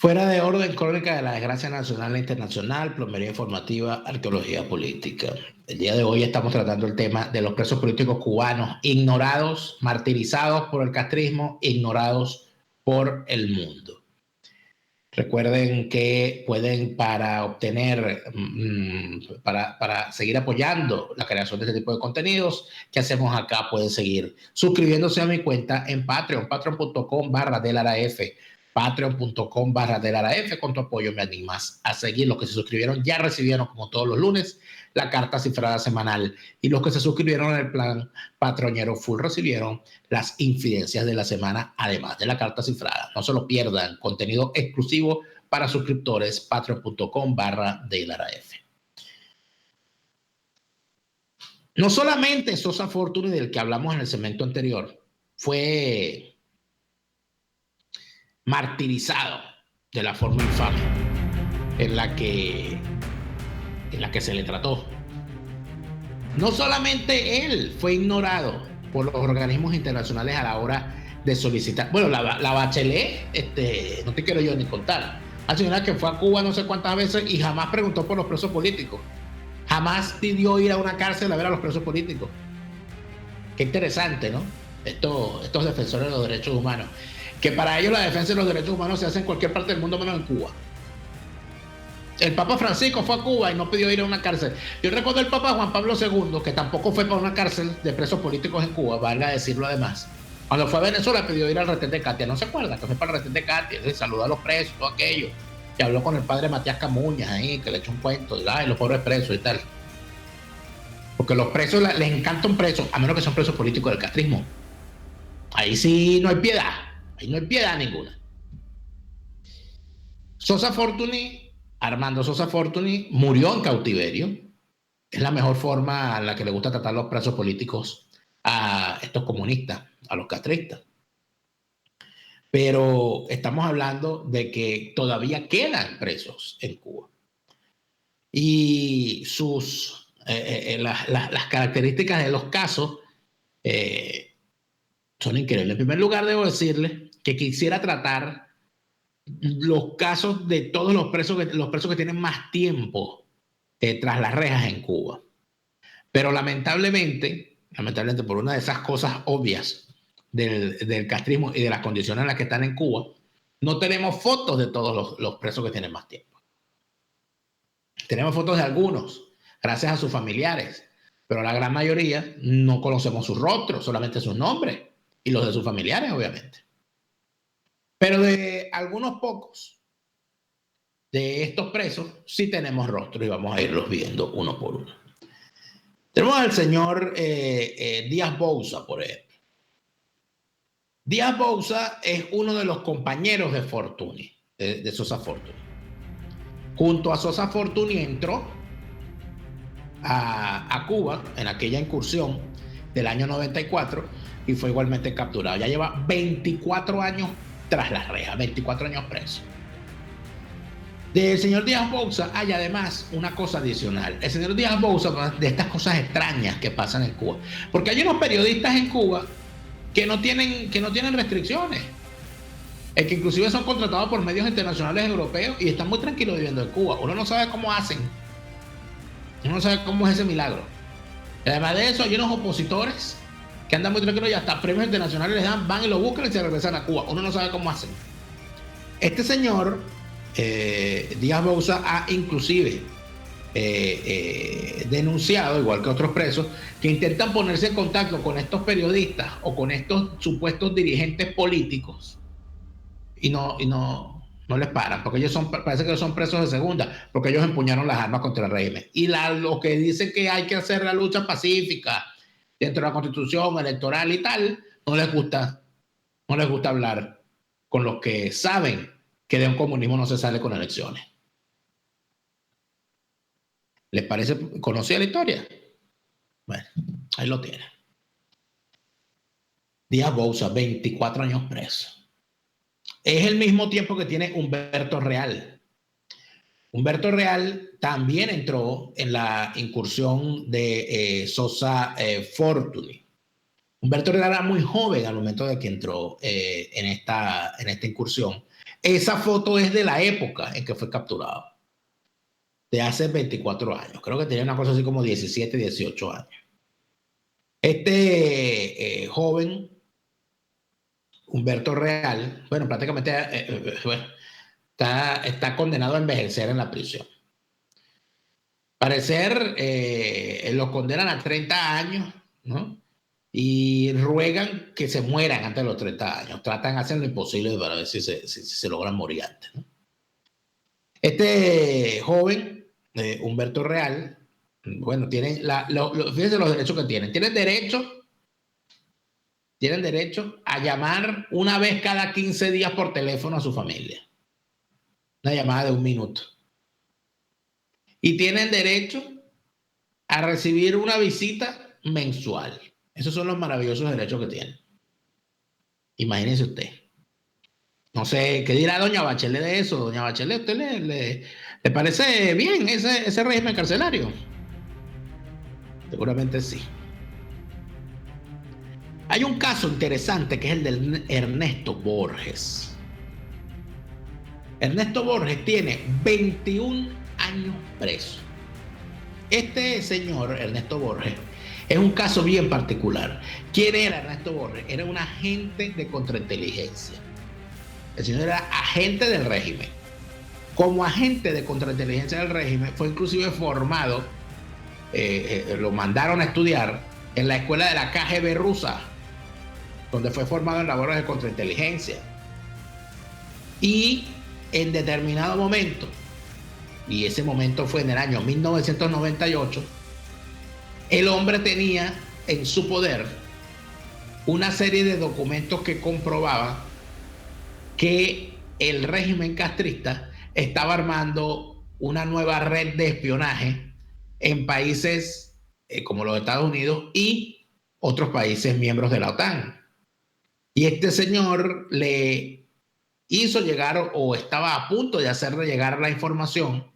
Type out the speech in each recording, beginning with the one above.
Fuera de orden, crónica de la desgracia nacional e internacional, plomería informativa, arqueología política. El día de hoy estamos tratando el tema de los presos políticos cubanos ignorados, martirizados por el castrismo, ignorados por el mundo. Recuerden que pueden, para obtener, para seguir apoyando la creación de este tipo de contenidos que hacemos acá, pueden seguir suscribiéndose a mi cuenta en Patreon, patreon.com/delaraf, patreon.com/delaraf. Con tu apoyo me animas a seguir. Los que se suscribieron ya recibieron, como todos los lunes, la carta cifrada semanal, y los que se suscribieron en el plan Patronero Full recibieron las infidencias de la semana, además de la carta cifrada. No se lo pierdan, contenido exclusivo para suscriptores, patreon.com/delaraf. No solamente Sosa Fortuny, del que hablamos en el segmento anterior, fue martirizado de la forma infame en la que se le trató. No solamente él fue ignorado por los organismos internacionales a la hora de solicitar. Bueno, la Bachelet, no te quiero yo ni contar. La señora que fue a Cuba no sé cuántas veces y jamás preguntó por los presos políticos. Jamás pidió ir a una cárcel a ver a los presos políticos. Qué interesante, ¿no? Estos defensores de los derechos humanos. Que para ellos la defensa de los derechos humanos se hace en cualquier parte del mundo menos en Cuba. El Papa Francisco fue a Cuba y no pidió ir a una cárcel. Yo recuerdo el Papa Juan Pablo II, que tampoco fue para una cárcel de presos políticos en Cuba, valga decirlo además. Cuando fue a Venezuela pidió ir al retén de Katia. ¿No se acuerda? Que fue para el retén de Katia, saludó a los presos, todo aquello. Que habló con el padre Matías Camuñas ahí, que le echó un cuento, y los pobres presos y tal. Porque los presos, les encanta un preso, a menos que sean presos políticos del castrismo. Ahí sí no hay piedad. Ahí no hay piedad ninguna. Sosa Fortuny, Armando Sosa Fortuny, murió en cautiverio. Es la mejor forma a la que le gusta tratar los presos políticos a estos comunistas, a los castristas. Pero estamos hablando de que todavía quedan presos en Cuba. Y las características de los casos son increíbles. En primer lugar, debo decirle que quisiera tratar los casos de todos los presos que tienen más tiempo tras las rejas en Cuba. Pero lamentablemente por una de esas cosas obvias del castrismo y de las condiciones en las que están en Cuba, no tenemos fotos de todos los presos que tienen más tiempo. Tenemos fotos de algunos, gracias a sus familiares, pero la gran mayoría no conocemos sus rostros, solamente sus nombres y los de sus familiares, obviamente. Pero de algunos pocos de estos presos sí tenemos rostros y vamos a irlos viendo uno por uno. Tenemos al señor Díaz Bouza, por ejemplo. Díaz Bouza es uno de los compañeros de Fortuny, de Sosa Fortuny. Junto a Sosa Fortuny entró a Cuba en aquella incursión del año 94 y fue igualmente capturado. Ya lleva 24 años tras las rejas, 24 años preso. Del señor Díaz Bouza hay además una cosa adicional. El señor Díaz Bouza, de estas cosas extrañas que pasan en Cuba, porque hay unos periodistas en Cuba que no tienen restricciones, que inclusive son contratados por medios internacionales europeos y están muy tranquilos viviendo en Cuba. Uno no sabe cómo hacen, uno no sabe cómo es ese milagro. Y además de eso, hay unos opositores que andan muy tranquilos y hasta premios internacionales les dan, van y lo buscan y se regresan a Cuba. Uno no sabe cómo hacen. Este señor Díaz Bouza ha inclusive denunciado, igual que otros presos, que intentan ponerse en contacto con estos periodistas o con estos supuestos dirigentes políticos y no les paran, porque ellos parece que son presos de segunda, porque ellos empuñaron las armas contra el régimen. Y lo que dicen que hay que hacer la lucha pacífica dentro de la constitución electoral y tal, no les gusta hablar con los que saben que de un comunismo no se sale con elecciones. ¿Les parece conocida la historia? Bueno, ahí lo tienen. Díaz Bouza, 24 años preso. Es el mismo tiempo que tiene Humberto Real. Humberto Real también entró en la incursión de Sosa Fortuny. Humberto Real era muy joven al momento de que entró en esta incursión. Esa foto es de la época en que fue capturado, de hace 24 años. Creo que tenía una cosa así como 17, 18 años. Este joven, Humberto Real, bueno, prácticamente bueno, está condenado a envejecer en la prisión. Parecer, los condenan a 30 años, ¿no? Y ruegan que se mueran antes de los 30 años. Tratan de hacer lo imposible para ver si se logran morir antes, ¿no? Este joven, Humberto Real, bueno, tienen fíjense los derechos que tienen. Tienen derecho a llamar una vez cada 15 días por teléfono a su familia. Una llamada de 1 minuto. Y tienen derecho a recibir una visita mensual. Esos son los maravillosos derechos que tienen. Imagínense usted. No sé, ¿qué dirá doña Bachelet de eso? Doña Bachelet, ¿usted le parece bien ese régimen carcelario? Seguramente sí. Hay un caso interesante que es el de Ernesto Borges. Ernesto Borges tiene 21 años preso. Este señor, Ernesto Borges, es un caso bien particular. ¿Quién era Ernesto Borges? Era un agente de contrainteligencia. El señor era agente del régimen. Como agente de contrainteligencia del régimen, fue inclusive formado, lo mandaron a estudiar en la escuela de la KGB rusa, donde fue formado en labores de contrainteligencia. Y en determinado momento, y ese momento fue en el año 1998, el hombre tenía en su poder una serie de documentos que comprobaban que el régimen castrista estaba armando una nueva red de espionaje en países como los Estados Unidos y otros países miembros de la OTAN. Y este señor le hizo llegar, o estaba a punto de hacerle llegar la información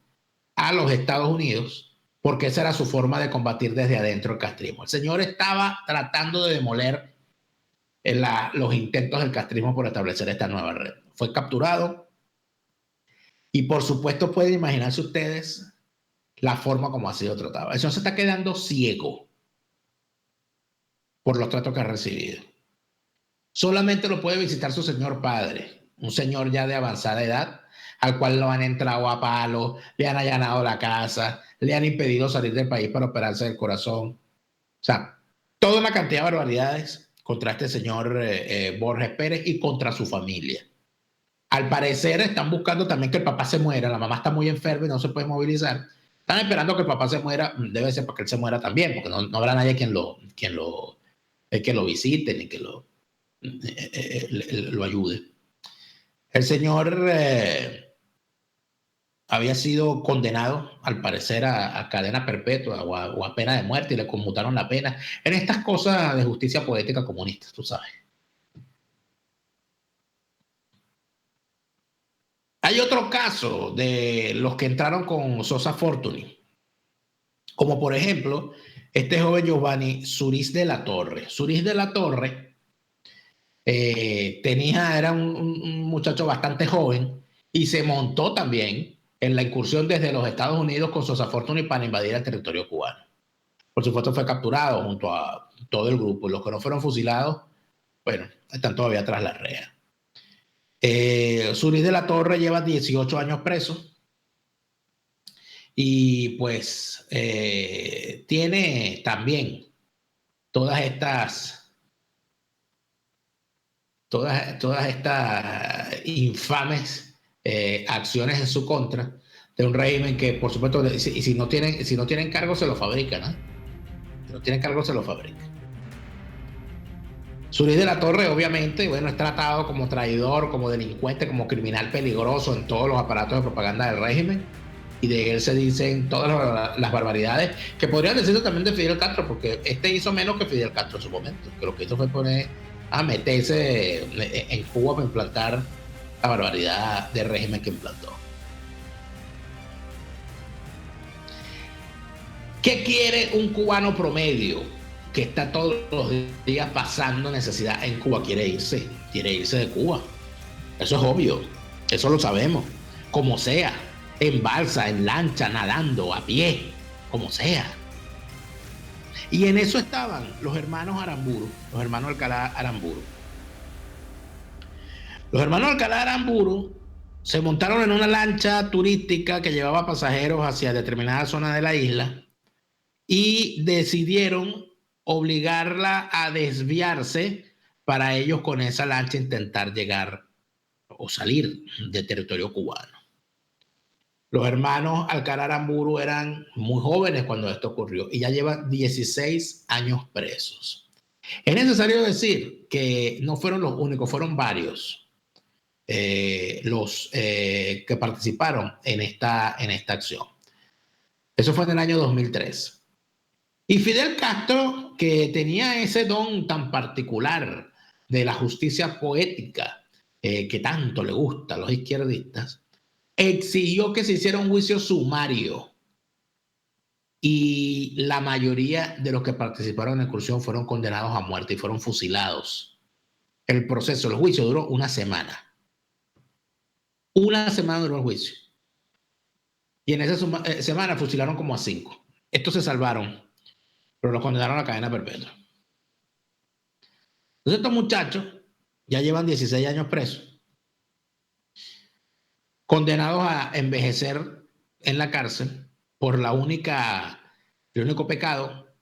a los Estados Unidos, porque esa era su forma de combatir desde adentro el castrismo. El señor estaba tratando de demoler los intentos del castrismo por establecer esta nueva red. Fue capturado y por supuesto pueden imaginarse ustedes la forma como ha sido tratado. El señor se está quedando ciego por los tratos que ha recibido. Solamente lo puede visitar su señor padre, un señor ya de avanzada edad, al cual lo han entrado a palo, le han allanado la casa, le han impedido salir del país para operarse del corazón. O sea, toda una cantidad de barbaridades contra este señor Borges Pérez y contra su familia. Al parecer están buscando también que el papá se muera, la mamá está muy enferma y no se puede movilizar. Están esperando que el papá se muera, debe ser para que él se muera también, porque no habrá nadie que lo visite ni que lo ayude. El señor había sido condenado, al parecer, a cadena perpetua o a pena de muerte y le conmutaron la pena. En estas cosas de justicia poética comunista, tú sabes. Hay otro caso de los que entraron con Sosa Fortuny, como por ejemplo este joven Giovanni Suris de la Torre. Suris de la Torre era un muchacho bastante joven y se montó también en la incursión desde los Estados Unidos con Sosa Fortuny para invadir el territorio cubano. Por supuesto fue capturado junto a todo el grupo. Los que no fueron fusilados, bueno, están todavía tras la reja. Suris de la Torre lleva 18 años preso y pues tiene también todas estas infames acciones en su contra de un régimen que, por supuesto, y si no tienen cargo se lo fabrican, ¿no? Si no tienen cargo se lo fabrican. Suris de la Torre, obviamente, bueno, es tratado como traidor, como delincuente, como criminal peligroso en todos los aparatos de propaganda del régimen. Y de él se dicen todas las barbaridades que podrían decirse también de Fidel Castro, porque este hizo menos que Fidel Castro en su momento. Que lo que hizo fue meterse en Cuba para implantar la barbaridad del régimen que implantó. ¿Qué quiere un cubano promedio que está todos los días pasando necesidad en Cuba? Quiere irse de Cuba. Eso es obvio. Eso lo sabemos. Como sea, en balsa, en lancha, nadando, a pie, como sea. Y en eso estaban los hermanos Aramburu, los hermanos Alcalá Aramburu. Los hermanos Alcalá Aramburu se montaron en una lancha turística que llevaba pasajeros hacia determinada zona de la isla y decidieron obligarla a desviarse para ellos con esa lancha intentar llegar o salir del territorio cubano. Los hermanos Alcalá Aramburu eran muy jóvenes cuando esto ocurrió y ya llevan 16 años presos. Es necesario decir que no fueron los únicos, fueron varios los que participaron en esta acción. Eso fue en el año 2003. Y Fidel Castro, que tenía ese don tan particular de la justicia poética que tanto le gusta a los izquierdistas, exigió que se hiciera un juicio sumario. Y la mayoría de los que participaron en la incursión fueron condenados a muerte y fueron fusilados. El proceso, el juicio duró una semana. Una semana duró el juicio. Y en esa semana fusilaron como a 5. Estos se salvaron, pero los condenaron a cadena perpetua. Entonces estos muchachos ya llevan 16 años presos, condenados a envejecer en la cárcel por el único pecado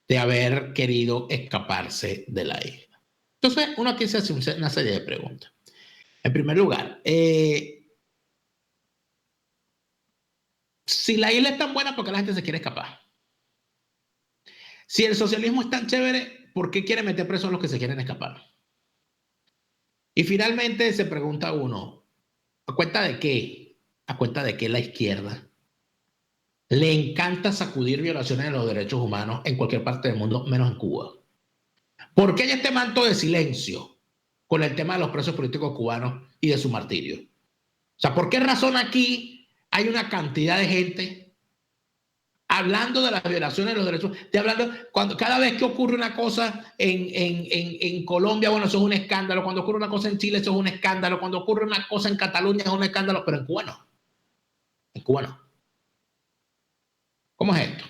de haber querido escaparse de la isla. Entonces uno aquí se hace una serie de preguntas. En primer lugar, si la isla es tan buena, ¿por qué la gente se quiere escapar? Si el socialismo es tan chévere, ¿por qué quiere meter presos a los que se quieren escapar? Y finalmente se pregunta uno, ¿a cuenta de qué? ¿A cuenta de qué la izquierda le encanta sacudir violaciones de los derechos humanos en cualquier parte del mundo, menos en Cuba? ¿Por qué hay este manto de silencio con el tema de los presos políticos cubanos y de su martirio? O sea, ¿por qué razón aquí hay una cantidad de gente hablando de las violaciones de los derechos? Cada vez que ocurre una cosa en Colombia, bueno, eso es un escándalo. Cuando ocurre una cosa en Chile, eso es un escándalo. Cuando ocurre una cosa en Cataluña, es un escándalo. Pero en Cuba no. En Cuba no. ¿Cómo es esto?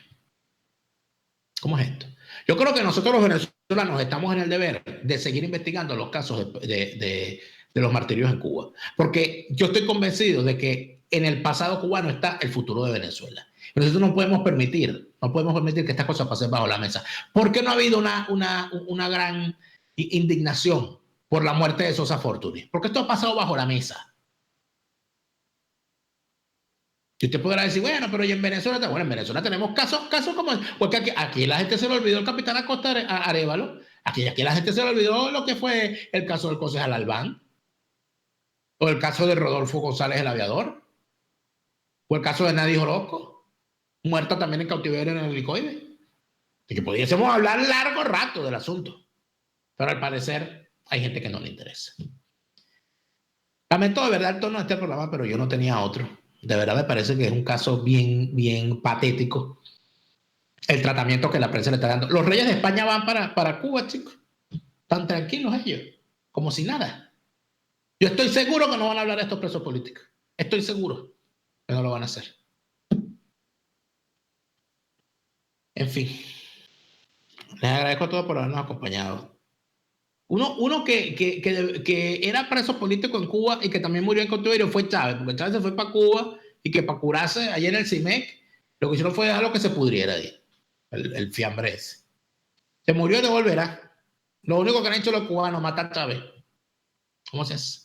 ¿Cómo es esto? Yo creo que nosotros los venezolanos estamos en el deber de seguir investigando los casos de los martirios en Cuba. Porque yo estoy convencido de que en el pasado cubano está el futuro de Venezuela. Nosotros no podemos permitir que estas cosas pasen bajo la mesa. ¿Por qué no ha habido una gran indignación por la muerte de Sosa Fortuny? Porque esto ha pasado bajo la mesa. Y usted podrá decir, bueno, pero ¿y en Venezuela? Bueno, en Venezuela tenemos casos como... Porque aquí la gente se le olvidó el capitán Acosta Arévalo. Aquí la gente se le olvidó lo que fue el caso del concejal Albán. O el caso de Rodolfo González, el aviador. O el caso de Nadie Orozco, muerta también en cautiverio en el helicoide. Y que pudiésemos hablar largo rato del asunto. Pero al parecer hay gente que no le interesa. Lamento de verdad el tono de este programa, pero yo no tenía otro. De verdad me parece que es un caso bien patético el tratamiento que la prensa le está dando. Los reyes de España van para Cuba, chicos. Tan tranquilos ellos, como si nada. Yo estoy seguro que no van a hablar de estos presos políticos. Estoy seguro que no lo van a hacer. En fin, les agradezco a todos por habernos acompañado. Uno que era preso político en Cuba y que también murió en cautiverio fue Chávez, porque Chávez se fue para Cuba y que para curarse allá en el CIMEC, lo que hicieron fue dejarlo que se pudriera ahí, el fiambre ese. Se murió y no volverá. Lo único que han hecho los cubanos, matar a Chávez. ¿Cómo se hace?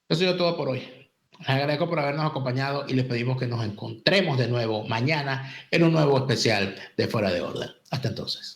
Eso es todo por hoy. Les agradezco por habernos acompañado y les pedimos que nos encontremos de nuevo mañana en un nuevo especial de Fuera de Orden. Hasta entonces.